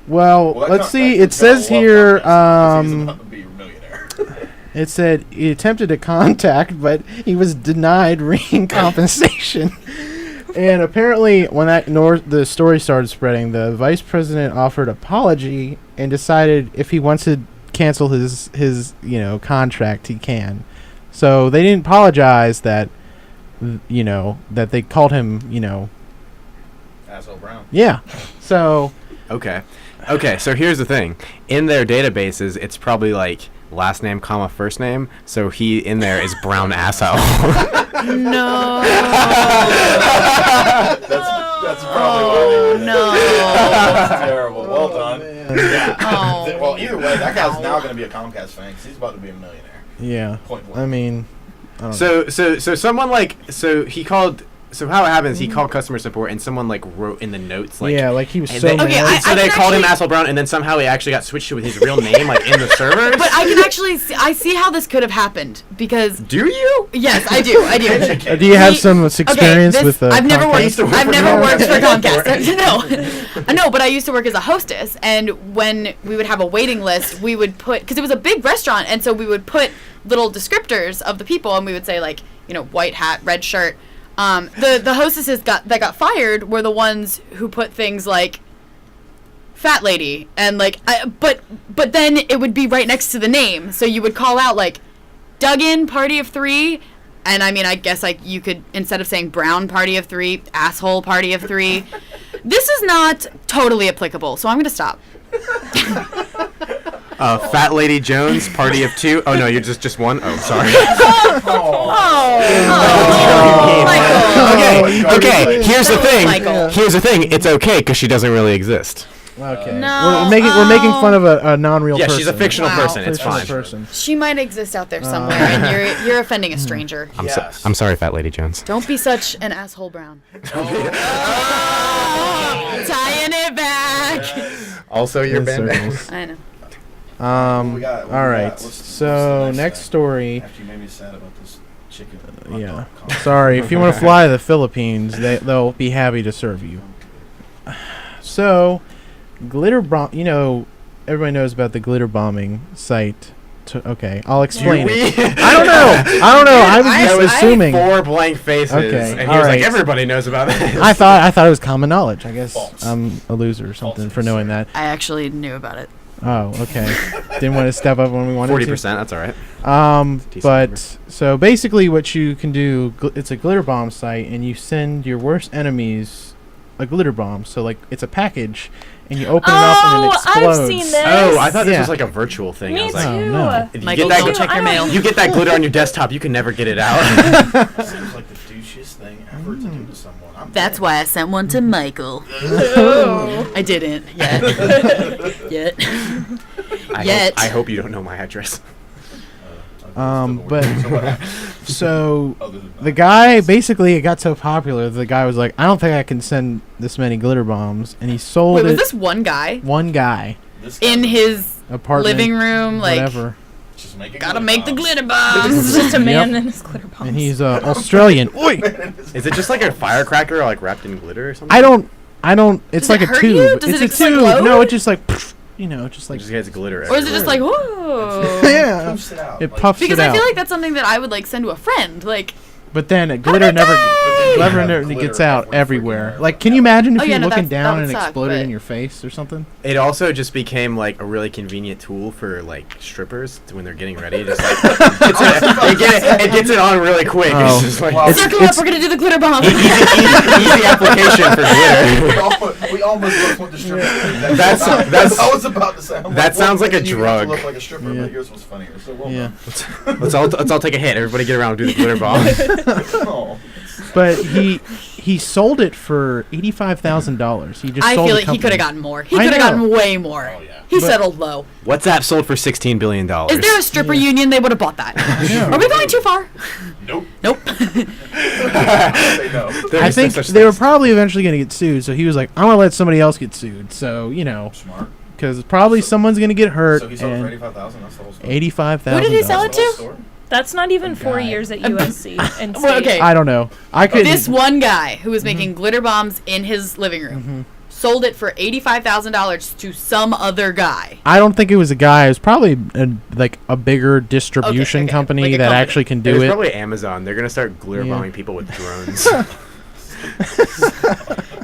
Well, Well, let's see. that It says guy's here, gonna love Comcast because he's about to be a millionaire. it said he attempted to contact, but he was denied ring compensation. And apparently, when the story started spreading, the vice president offered apology and decided if he wants to cancel his contract, he can. So they didn't apologize that that they called him Asshole Brown. yeah. So Okay. So here's the thing. In their databases, it's probably like last name, comma, first name. So he in there is Brown Asshole. No. That's probably why they no. That's terrible. Well done. Yeah. Oh. Well, either way, that guy's now going to be a Comcast fan because he's about to be a millionaire. yeah, Point blank. I mean, I don't know. So someone so he called. So how it happens? He called customer support, and someone like wrote in the notes like. Yeah, like he was and so they, mad. Okay, so I they can called him actually- Asshole Brown, and then somehow he actually got switched to with his real name, like in the servers. But I can actually I see how this could have happened because Do you? yes, I do. I do. Do you have He- some experience this- with I've never Comcast? used to worked. work I've for never worked for Comcast. Comcast. No, but I used to work as a hostess, and when we would have a waiting list, we would put because it was a big restaurant, and so we would put little descriptors of the people, and we would say like white hat, red shirt. The hostesses that got fired were the ones who put things like fat lady and like but then it would be right next to the name, so you would call out like Duggan party of 3, and I mean I guess like you could, instead of saying brown party of 3, asshole party of 3. This is not totally applicable, so I'm gonna stop. Fat Lady Jones, party of 2. Oh no, you're just one. Oh, sorry. Michael. Okay. Here's the thing. Michael. Here's the thing. It's okay because she doesn't really exist. Okay. No, we're making fun of a non-real Yeah, person. she's a fictional Wow. person. It's Fictional fine. person. She might exist out there somewhere, and you're offending a stranger. I'm sorry, Fat Lady Jones. Don't be such an asshole, Brown. Tying it back. Also, your In band. circles. I know. We got- All right. what's So the next side? story. After you made me sad about this chicken. Yeah. Sorry. If you want to fly to the Philippines, they'll be happy to serve you. So, glitter bomb. Everybody knows about the glitter bombing site. Okay, I'll explain it. I don't know. I was just assuming. 4 blank faces, Okay, and he all was right. like, "Everybody knows about this." I thought it was common knowledge. I guess False. I'm a loser or something for knowing that. I actually knew about it. Oh, okay. Didn't want to step up when we wanted 40%. That's all right. to. Decent But number. so basically, what you can do, it's a glitter bomb site, and you send your worst enemies a glitter bomb. So like, it's a package, and you open it up and it explodes. I've seen this. Oh, I thought this Yeah. was like a virtual thing. I Me was too. like, Oh, no. if you Michael, get go that, check your mail. you get that glitter on your desktop, you can never get it out. Seems like the douchiest thing ever to do to someone. That's why I sent one to Michael. Oh. I didn't yet. Yet. Yet. I hope you don't know my address. But so Other than the guy basically, it got so popular. The guy was like, I don't think I can send this many glitter bombs, and he sold Wait, it. was this one guy One guy this in his apartment living room, like, whatever, just making gotta glitter make the bombs. glitter This is bombs? just a man Yep. and his glitter bombs. and he's Australian. Oi! Is it just like a firecracker, like wrapped in glitter or something? I don't. It's Does like it a hurt tube. you? Does It's it a just, like, tube. glow? No, it's just like just like Just gets glitter. Or is it just like, everywhere. whoa? yeah. Poofs it out. It like- puffs Because it I out. feel like that's something that I would like send to a friend. Like, But then glitter Happy never, day! glitter Yeah, never glitter gets out everywhere everywhere. freaking Like, can you imagine if Oh, you're yeah, no, looking that down would and it suck, exploded but- in your face or something? It also just became like a really convenient tool for like strippers when they're getting ready. Just like it gets it on really quick. Oh. It's just like Wow. circle up, we're gonna do the glitter bomb. easy application for glitter. we almost both went to stripper. That's- I was about to say. I'm that sounds like a you have to drug. look like a stripper, Yeah. but yours was funnier. So well Yeah. Let's all take a hit. Everybody get around and do the glitter bomb. done. Oh. But he sold it for $85,000. He just I sold feel the like he could company. have gotten more. He I could have know. gotten way more. Oh, yeah. He But- settled low. WhatsApp sold for $16 billion. Is there a stripper union? They would have bought that. Are we going too far? Nope. Nope. Say no. There I is no think such they were thing. probably eventually going to get sued, so he was like, I'm going to let somebody else get sued. So, Smart. because probably someone's going to get hurt. So he sold it for and 85,000. That's the whole story. $85,000. Who did he sell it That's the whole to? story. That's not even A 4 guy. years at USC. And Well, okay. I don't know. I could. This one guy who was making glitter bombs in his living room sold it for $85,000 to some other guy. I don't think it was a guy. It was probably like a bigger distribution okay. company Like a that company. actually can It do was it. probably Amazon. They're gonna start glitter Yeah. bombing people with drones.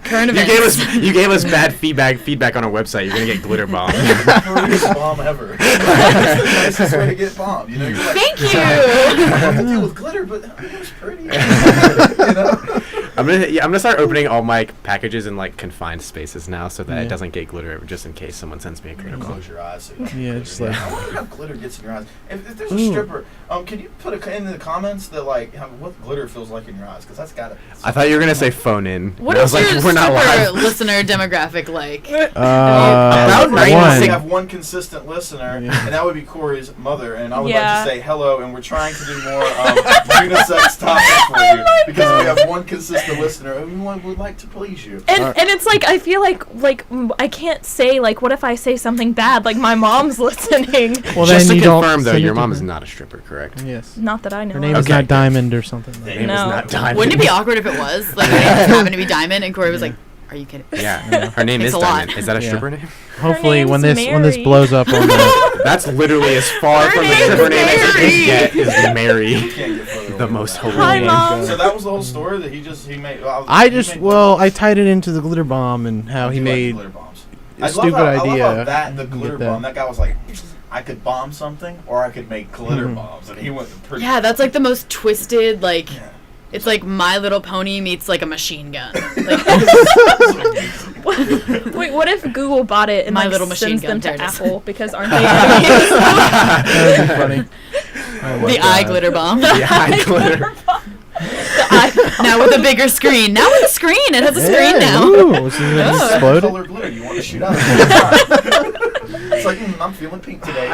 Current you events. gave us bad feedback on our website. You're gonna get glitter bombed. Prettiest bomb ever. That's the nicest way to get bombed. You know, you're like, Thank you. I have to deal with glitter, but it was pretty. You know? I'm gonna start opening all my packages in like confined spaces now, so that Yeah. it doesn't get glitter, just in case someone sends me a glitter bomb. Close your eyes. So you don't Yeah, get just glitter. like- I wonder how glitter gets in your eyes. If there's a Ooh. stripper, can you put in the comments that like what glitter feels like in your eyes? Because that's gotta. I thought you were gonna say phone in. What and I is was like, your we're not stripper live. listener demographic like? About We 96 have one consistent listener, Yeah. and that would be Corey's mother. And I would Yeah. like to say hello, and we're trying to do more unisex topics for you because we have one consistent the listener. Everyone would like to please you. And it's like I feel like I can't say like what if I say something bad like my mom's listening. Well, Just then to you don't confirm, though, send your it to mom is her. not a stripper, correct? Yes. Not that I know. Her name of. is not Diamond or something. Like Her that. name is No. not Diamond. Wouldn't it be awkward if it was? Like, her name just happened to be Diamond, and Corey was like, are you kidding? Yeah, her name It's is a lot. Diamond. Is that a Yeah. stripper name? Hopefully, when name's this Mary. blows up on the That's literally as far Her from the name stripper is name as it Mary. can get. Is Mary, You can't get further the away most from holy Hi, name. Mom. So that was the whole story that he made. I tied it into the glitter bomb and how he made glitter bombs. a stupid idea. I love how the to glitter get that. bomb. That guy was like, I could bomb something, or I could make glitter Mhm. bombs, and he went the pretty. Yeah, that's like the most twisted, like, Yeah. it's like My Little Pony meets like a machine gun. Like, Wait, what if Google bought it and My like Little Machine sends them Gun, to there it is. Apple because aren't they enemies? That would be funny. Oh my the God. eye glitter bomb. Yeah, glitter. Now with a bigger screen. Now with a screen. It has a screen now. Ooh, so it Oh. exploded. Color glitter you want to shoot out. It's like I'm feeling pink today.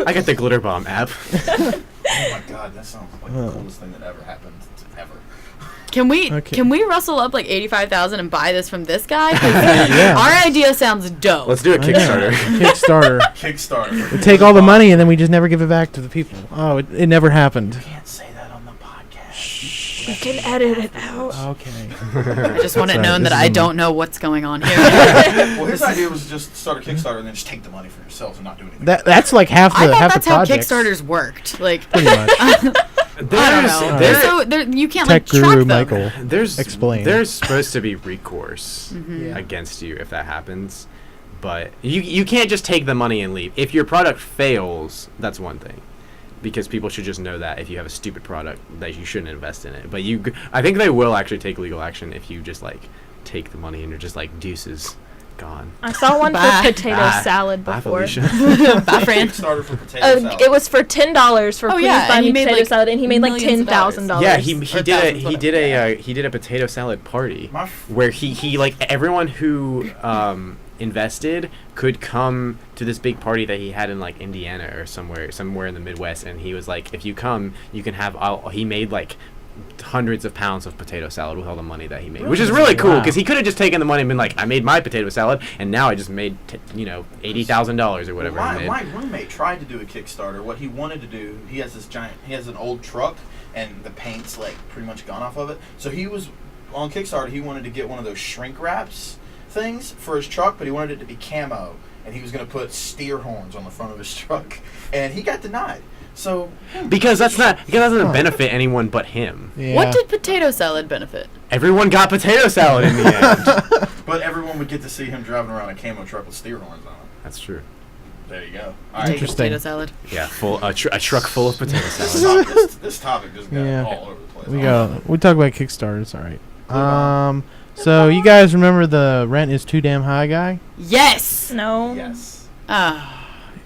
I got the glitter bomb app. Oh my god, that sounds like Oh. the coolest thing that ever happened ever. Can we Okay. can we rustle up like 85,000 and buy this from this guy? 'Cause Yeah. our idea sounds dope. Let's do a I know. Kickstarter. Kickstarter. Kickstarter. We take all the money and then we just never give it back to the people. Oh, it never happened. Can't say that on the podcast. We can edit it out. Okay. I just want it Sorry, known this that is I a- don't know what's going on here. Well, his idea was just start a Kickstarter and then just take the money for yourself and not do anything. That's like half I the thought half that's the how projects. Kickstarters worked. Like Pretty much. I don't know. There's- So you can't Tech like track guru them. Michael. There's Explain. There's supposed to be recourse Yeah. against you if that happens, but you can't just take the money and leave. If your product fails, that's one thing, because people should just know that if you have a stupid product, that you shouldn't invest in it. But I think they will actually take legal action if you just like take the money and you're just like deuces, gone. I saw one Bye. for potato Bye. salad Bye, before. Felicia. Bye, Fran. Kickstarter for potato salad. It was for $10 for Oh, please yeah, buy and me he made, potato like, salad, and he made like millions of dollars. $10,000. Yeah, he Or did thousands, he did a potato salad party My where he like everyone who invested could come to this big party that he had in like Indiana or somewhere in the Midwest, and he was like, if you come, you can have. He made like hundreds of pounds of potato salad with all the money that he made, which is really cool Wow. because he could have just taken the money and been like, I made my potato salad, and now I just made $80,000 or whatever he made. My roommate tried to do a Kickstarter. What he wanted to do, he has an old truck, and the paint's like pretty much gone off of it. So he was on Kickstarter. He wanted to get one of those shrink wraps things for his truck, but he wanted it to be camo, and he was going to put steer horns on the front of his truck, and he got denied. So Because that doesn't benefit anyone but him. Yeah. What did potato salad benefit? Everyone got potato salad in the end. but everyone would get to see him driving around a camo truck with steer horns on it. That's true. There you go. All Take right. Interesting. potato salad. Yeah, a truck full of potato salad. This topic just got Yeah. all over the place. We talk about Kickstarters, all right. So you guys remember the rent is too damn high guy? Yes. No. Yes.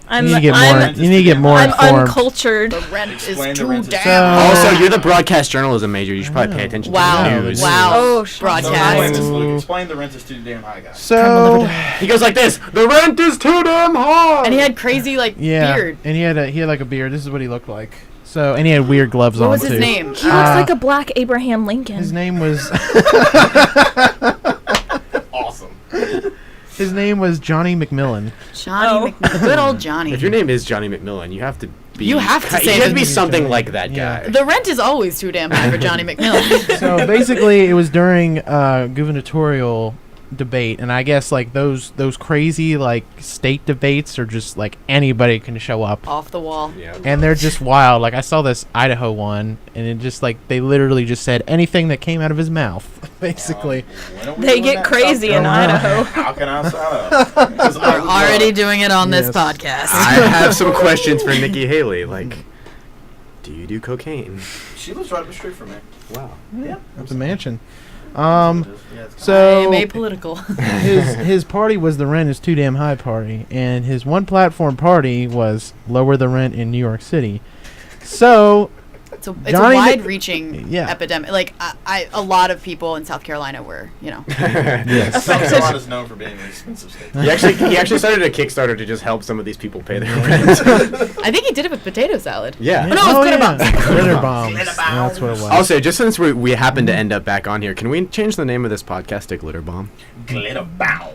I'm, You need to get I'm, more. You need to get more I'm informed. uncultured. The rent Explain is the too rent is damn. too So- Also, you're the broadcast journalism major. You should probably pay attention Wow. to the news. Wow. Oh, Broadcast. Explain the rent is too damn high, guys. So He goes like this: the rent is too damn high. And he had crazy like yeah, beard. and he had like a beard. This is what he looked like. So and he had weird gloves What on was too. his name? He looks Uh, like a black Abraham Lincoln. His name was Awesome. his name was Johnny McMillan. Johnny McMillan. Good old Johnny. If your name is Johnny McMillan, you have to be. You have to say You have to be that- something like that Yeah. guy. The rent is always too damn high for Johnny McMillan. So basically, it was during gubernatorial debate, and I guess like those crazy like state debates are just like anybody can show up. Off the wall. Yeah. And they're just wild. Like I saw this Idaho one, and it just like they literally just said anything that came out of his mouth, basically. When are we They doing get that? crazy in Idaho. How can I sign up? 'Cause I We're would already love- doing it on this Yes. podcast. I have some questions for Nikki Haley. Like, do you do cocaine? She lives right up the street from me. Wow. Yeah. At the mansion. Yeah, it's So I am apolitical. his party was the rent is too damn high party, and his one platform party was lower the rent in New York City. So it's Johnny a Kn- wide-reaching Yeah. epidemic. Like a lot of people in South Carolina were, Yes. South Carolina's known for being an expensive state. He actually started a Kickstarter to just help some of these people pay their rent. I think he did it with potato salad. Yeah. No, it's glitter bombs. Glitter bombs. That's what it was. Also, just since we happen to end up back on here, can we change the name of this podcast to Glitter Bomb? Glitter bow.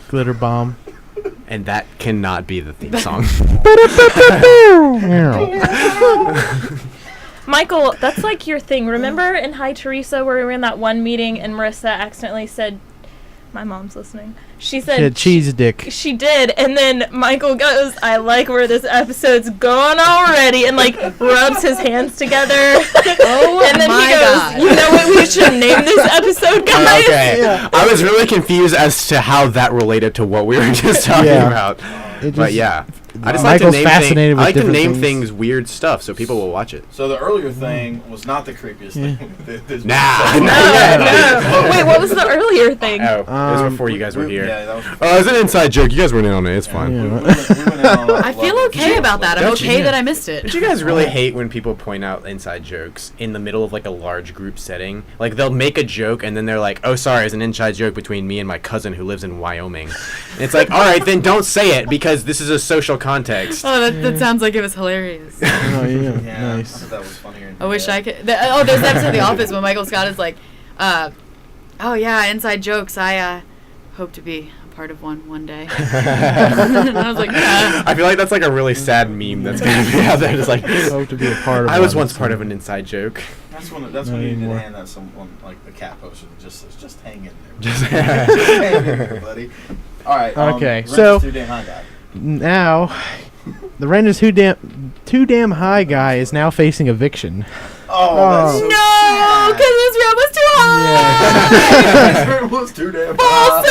Glitter bomb. And that cannot be the theme song. Michael, that's like your thing. Remember in Hi Teresa where we were in that one meeting and Marissa accidentally said, my mom's listening. She said She had cheese dick. she did, and then Michael goes, I like where this episode's going already, and like rubs his hands together. Oh And then my he goes, God. you know what we should name this episode, guys? Okay. I was really confused as to how that related to what we were just talking Yeah. about. It But just- yeah. I just Michael's like to name fascinated with I like to different name things. things weird stuff so people will watch it. So the earlier thing was not the creepiest thing. Nah. No. Wait, what was the earlier thing? Oh, it was before you guys were here. Yeah, that was. Oh, it's an inside joke. You guys weren't in on it. It's fine. Yeah. We went in on a I feel level. okay about that. I'm Don't you? okay that I missed it. Don't you guys really hate when people point out inside jokes in the middle of like a large group setting? Like they'll make a joke and then they're like, "Oh, sorry, it's an inside joke between me and my cousin who lives in Wyoming." And it's like, "All right, then don't say it because this is a social context." Oh, that sounds like it was hilarious. Oh, yeah. Yeah, Nice. I thought that was funnier. I wish I could. There's an episode of The Office when Michael Scott is like, oh yeah, inside jokes. I hope to be a part of one day. And I was like, I feel like that's like a really sad meme that's gonna be out there. Just like, Hope to be a part of I was one, once part so- of an inside joke. That's when Not you need to anymore. hand that someone like the cat poster. Just hang in there. Just hang in there, buddy. All right. Okay, Rent so- is too damn high, guy. Now, the rent is too damn high guy is now facing eviction. Oh, that's so no, because this rent was too high. sad. It was too damn Full high.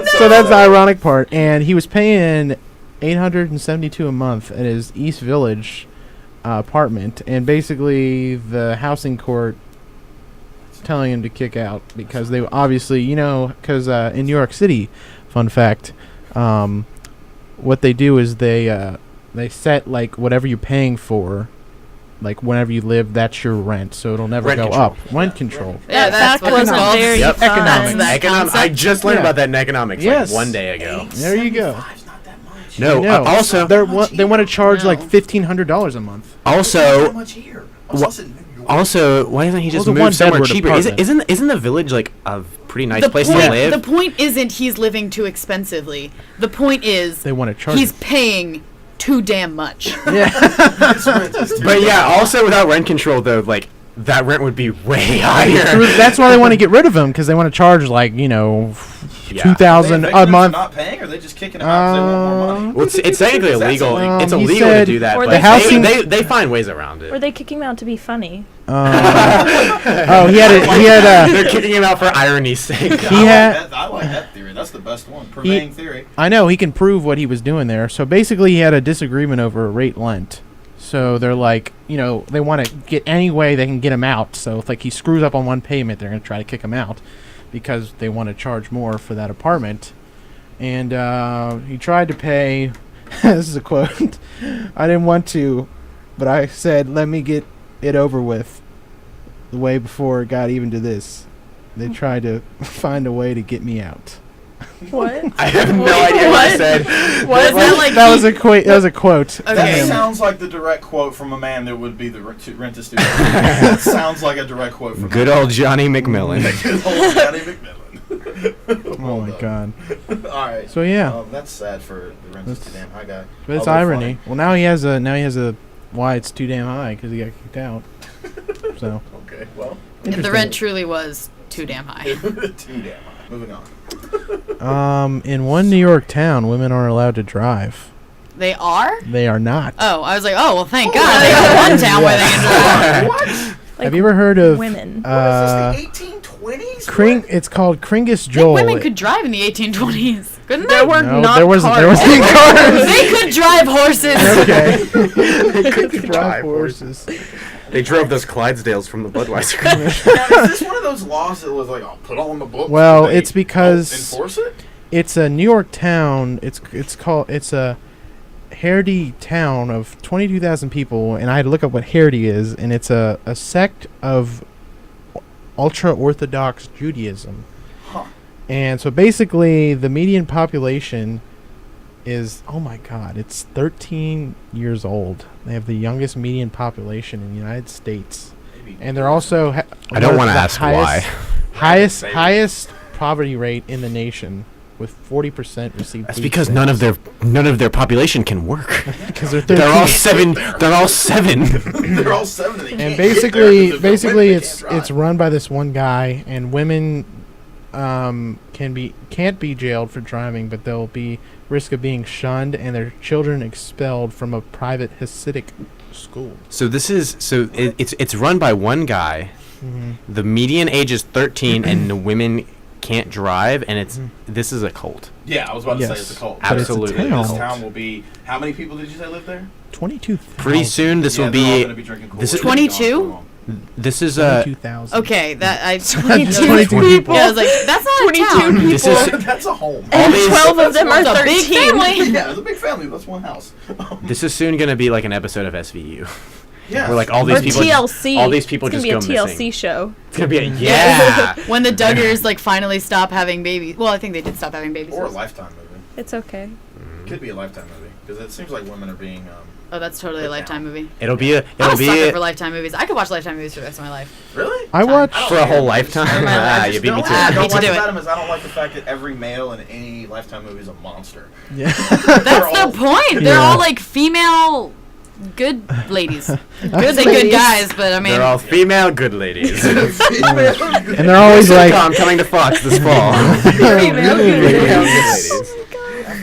circle. So that's the ironic part. And he was paying $872 a month at his East Village apartment, and basically the housing court telling him to kick out because they obviously, because in New York City, fun fact, what they do is they set like whatever you're paying for, like whenever you live, that's your rent, so it'll never Rent go control. up. Rent control. Yeah, that's what it's wasn't called. very Yep. fun. Economics. That I concept. just learned Yeah. about that in economics Yes. like one day ago. There you go. $75's not that much. No, No, also, they want to charge like No. $1,500 a month. Not also, that much here. Wha- Also, why doesn't he just Well, the move somewhere one-bedroom cheaper? apartment. Isn't the village like a pretty nice The place point, to live? the point isn't he's living too expensively. The point is They want to charge. he's paying too damn much. Yeah. But yeah, also without rent control though, like that rent would be way higher. That's why they want to get rid of him, because they want to charge like Yeah. $2,000 a month. Not paying, or are they just kicking him out because they want more money? Well, it's technically That's illegal. illegal. It's He illegal to said- do that, Or but the housing- they find ways around Or it. they kick him out to be funny. Oh, he had They're kicking him out for irony's sake. I like that theory. That's the best one. Purveying theory. I know he can prove what he was doing there. So basically, he had a disagreement over a rate lent. So they're like, they want to get any way they can get him out. So if like he screws up on one payment, they're gonna try to kick him out because they want to charge more for that apartment. And he tried to pay. This is a quote. I didn't want to, but I said, "Let me get it over with." The way before it got even to this, they tried to find a way to get me out. What? I have no idea what I said. Was that like That was a quote. That was a quote. Okay. That Um, sounds like the direct quote from a man that would be the rent a student. That sounds like a direct quote from Good old Johnny McMillan. Good old Johnny McMillan. Oh my god. All right. So yeah, That's sad for the rent is too damn high guy. but it's Although irony. funny. Well, now he has a why it's too damn high because he got kicked out. So Okay. Well. if the interesting. rent truly was too damn high? too damn high. Moving on. In one New York town, women are allowed to drive. They are? They are not. Oh, I was like, oh well, thank God. They got one town where they can drive. What? Like Have you ever heard of women? What is this, the 1820s? It's called Kringus I think Joel. women could drive in the 1820s, couldn't they? There were No, not there wasn't. There cars. wasn't cars. They could drive horses. Okay. They could Drive horses. They drove those Clydesdales from the Budweiser. Now, is this one of those laws that was like, I'll put all in the book? Well, so they it's because- don't enforce it? It's a New York town. It's Haredi town of 22,000 people, and I had to look up what Haredi is, and it's a sect of ultra-Orthodox Judaism. Huh. And so basically, the median population is, oh my God, it's 13 years old. They have the youngest median population in the United States. And they're also I don't want to ask why. highest poverty rate in the nation, with 40% receive. That's food because stamps. none of their population can work. Because they're 13. They're all seven. They're all seven. They're all 7 and they And can't basically, get there 'cause if they're women, they can't it's drive. run by this one guy, and women can't be jailed for driving, but they'll be risk of being shunned and their children expelled from a private Hasidic school. So it's run by one guy. Mm-hmm. The median age is 13, and the women can't drive, and this is a cult. Yeah, I was about to say Yes. it's a cult. But it's a Absolutely. town. This town will be. How many people did you say live there? 22. Pretty soon, this will they're all be. gonna be drinking this is- Kool-Aid. 22? This is 22,000. Okay, that I 22 people. Yeah, I was like, that's not 22 a town. people. This is That's a home. all And these. 12 of them are That's a big 13. family. Yeah, it's a big family. That's one house. This is soon gonna be like an episode of SVU. Yeah. Where like all these Or people. TLC. All these people it's just gonna go be a TLC missing. show. It's gonna be a When the Duggars like finally stop having babies. Well, I think they did stop having babies. Or a Lifetime movie. It's okay. Could be a Lifetime movie because it seems like women are being. Oh, that's totally a Lifetime movie. It'll be a. I'm It'll a be sucker a, for Lifetime movies. I could watch Lifetime movies for the rest of my life. Really? I watched. I don't for a care. whole lifetime. I You just beat me don't, to I it. don't Me to like do about it. them is I don't like the fact that every male in any Lifetime movie is a monster. Yeah. That's the point. They're Yeah. all like female good ladies. Good say good ladies. guys, but I mean, They're all female good ladies. And they're always like. Sitcom coming to Fox this fall. I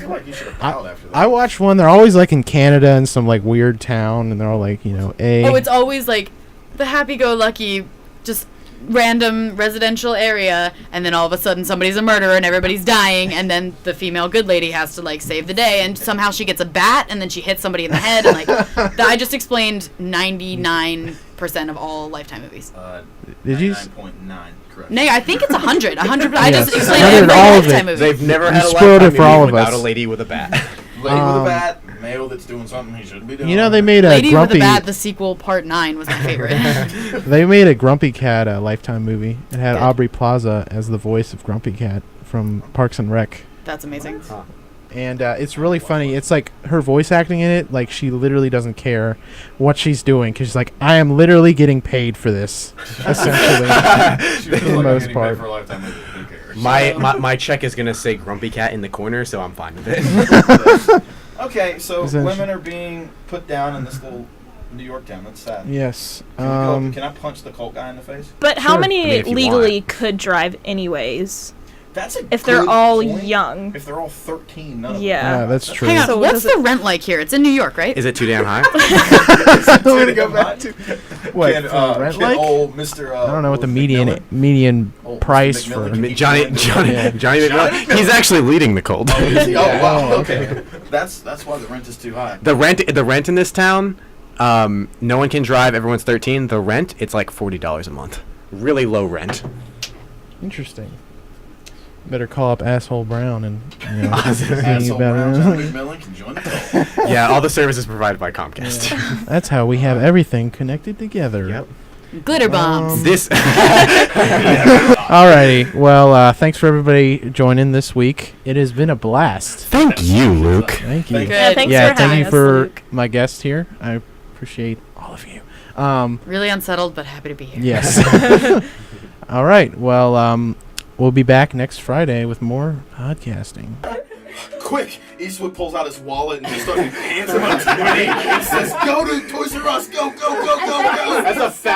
feel like you should have filed after that. I watched one. They're always like in Canada in some like weird town, and they're all like, oh, it's always like the happy-go-lucky, just random residential area, and then all of a sudden somebody's a murderer and everybody's dying, and then the female good lady has to like save the day, and somehow she gets a bat, and then she hits somebody in the head, and like I just explained 99% of all Lifetime movies. Did you? 99.9, correct. Nay, I think it's 100. 100. I just Yes. explained 100, every all of Lifetime it. movie. They've never You had a spoiled Lifetime it for all movie of without us. a lady with a bat. Lady with a bat, male that's doing something he shouldn't be doing. You know, they made a Lady with Grumpy. the Bat, the sequel, part 9 was my favorite. They made a Grumpy Cat Lifetime movie. It had Good. Aubrey Plaza as the voice of Grumpy Cat from Parks and Rec. That's amazing. And it's really funny. It's like her voice acting in it, like she literally doesn't care what she's doing, because she's like, I am literally getting paid for this, essentially. She feels for the like most I'm getting part. paid for a Lifetime movie. Who cares? My check is gonna say Grumpy Cat in the corner, so I'm fine with it. Okay, so Essentially. women are being put down in this little New York town. That's sad. Yes. Can, we go up- can I punch the cult guy in the face? But how Sure. many I mean, if you legally want. could drive anyways? That's a If they're good all point. young. If they're all 13, none of Yeah. Yeah, that's true. Hang on, So what's does the rent like here? It's in New York, right? Is it too damn high? them. I'm gonna go back to what Can, for rent can like? old Mr. I don't know what the McMillan- median Old Mr. price McMillan for. can Mi- keep Johnny going? Johnny Yeah. Johnny McMillan. He's actually leading the cult. Oh, is he? Oh, Yeah. wow. Oh, Okay. That's why the rent is too high. The rent in this town, no one can drive. Everyone's 13. The rent, it's like $40 a month. Really low rent. Interesting. Better call up Asshole Brown and see Asshole about Brown, it. Johnny McMillan can join the cult. Yeah, all the services provided by Comcast. That's how we have everything connected together. Yep. Glitter bombs. This. Alrighty. Well, thanks for everybody joining this week. It has been a blast. Thank you, Luke. Thank you. Thank you. Yeah, thanks Yeah, for thank having you us, for Luke. my guest here. I appreciate all of you. Really unsettled, but happy to be here. Yes. All right. Well, we'll be back next Friday with more podcasting. Quick! Eastwood pulls out his wallet and just hands him out to Winnie and says, "Go to Toys R Us! Go, go, go, go, go!" That's a fat.